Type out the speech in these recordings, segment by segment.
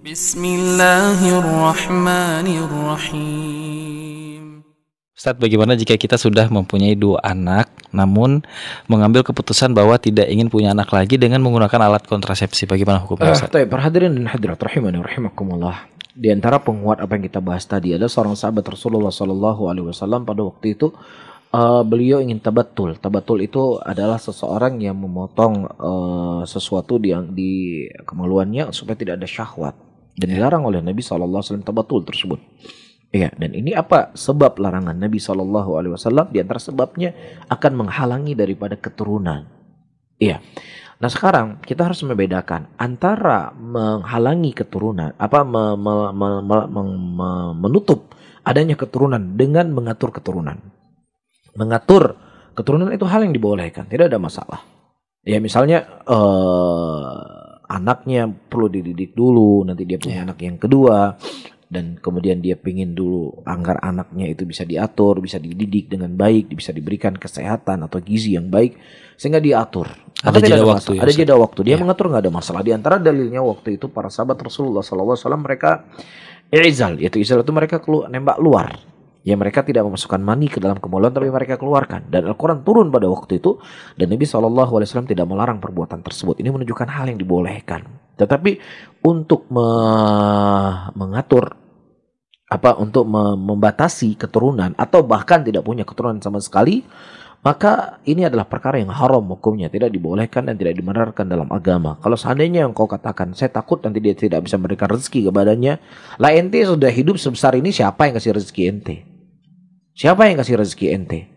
Bismillahirrahmanirrahim. Ustadz, bagaimana jika kita sudah mempunyai 2 anak, namun mengambil keputusan bahwa tidak ingin punya anak lagi dengan menggunakan alat kontrasepsi? Bagaimana hukumnya, Ustadz? Hadirin dan hadirat rahimani rahimakumullah. Di antara penguat apa yang kita bahas tadi, ada seorang sahabat Rasulullah SAW pada waktu itu beliau ingin tabatul. Tabatul itu adalah seseorang yang memotong sesuatu di kemaluannya supaya tidak ada syahwat, dan dilarang oleh Nabi SAW tabatul tersebut. Iya, dan ini apa sebab larangan Nabi SAW? Di antara sebabnya akan menghalangi daripada keturunan. Iya. Nah sekarang kita harus membedakan antara menghalangi keturunan, menutup adanya keturunan dengan mengatur keturunan. Mengatur keturunan itu hal yang dibolehkan, tidak ada masalah. Ya misalnya anaknya perlu dididik dulu, nanti dia punya anak yang kedua. Dan kemudian dia pingin dulu agar anaknya itu bisa diatur, bisa dididik dengan baik, bisa diberikan kesehatan atau gizi yang baik, sehingga diatur. Ada jeda waktu. Ada jeda waktu. Dia mengatur, nggak ada masalah. Di antara dalilnya waktu itu para sahabat Rasulullah SAW mereka izal, yaitu izal itu mereka nembak luar. Ya mereka tidak memasukkan mani ke dalam kemaluan, tapi mereka keluarkan. Dan Al-Quran turun pada waktu itu, dan Nabi SAW tidak melarang perbuatan tersebut. Ini menunjukkan hal yang dibolehkan. Tetapi untuk mengatur untuk membatasi keturunan atau bahkan tidak punya keturunan sama sekali, maka ini adalah perkara yang haram hukumnya, tidak dibolehkan dan tidak dibenarkan dalam agama. Kalau seandainya yang kau katakan, saya takut nanti dia tidak bisa memberikan rezeki kepadanya, lah ente sudah hidup sebesar ini, siapa yang kasih rezeki ente? Siapa yang kasih rezeki ente?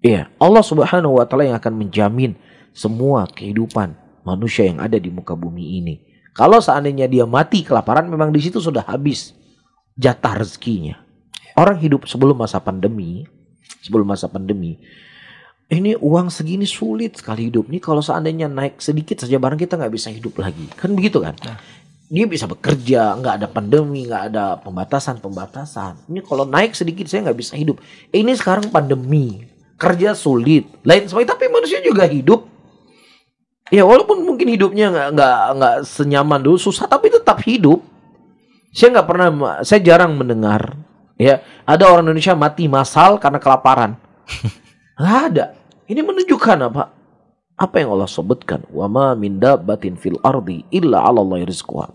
Iya, Allah Subhanahu wa taala yang akan menjamin semua kehidupan manusia yang ada di muka bumi ini. Kalau seandainya dia mati kelaparan, memang di situ sudah habis jatah rezekinya. Orang hidup sebelum masa pandemi, ini uang segini sulit sekali hidup. Ini kalau seandainya naik sedikit saja barang kita nggak bisa hidup lagi. Kan begitu kan? Dia bisa bekerja, nggak ada pandemi, nggak ada pembatasan. Ini kalau naik sedikit saya nggak bisa hidup. Ini sekarang pandemi, kerja sulit, lain sebagainya, tapi manusia juga hidup. Ya walaupun mungkin hidupnya nggak senyaman dulu, susah, tapi tetap hidup. Saya jarang mendengar ya ada orang Indonesia mati massal karena kelaparan. Nggak ada. Ini menunjukkan apa yang Allah sebutkan, wa ma min dabbatin fil ardi illa 'ala Allahi rizquha.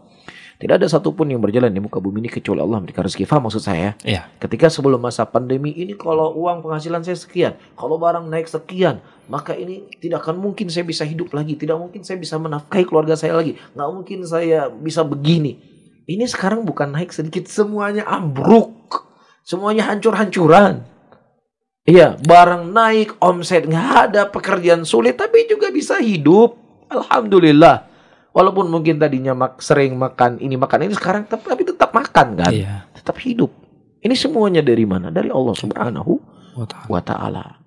Tidak ada satupun yang berjalan di muka bumi ini kecuali Allah memberikan rezeki. Faham maksud saya? Iya. Ketika sebelum masa pandemi ini, kalau uang penghasilan saya sekian, kalau barang naik sekian, maka ini tidak akan mungkin saya bisa hidup lagi, tidak mungkin saya bisa menafkahi keluarga saya lagi, nggak mungkin saya bisa begini. Ini sekarang bukan naik sedikit, semuanya ambruk, semuanya hancur-hancuran. Iya, barang naik, omset nggak ada, pekerjaan sulit, tapi juga bisa hidup. Alhamdulillah. Walaupun mungkin tadinya sering makan ini, sekarang tapi tetap makan kan? Iya. Tetap hidup. Ini semuanya dari mana? Dari Allah Subhanahu wa ta'ala.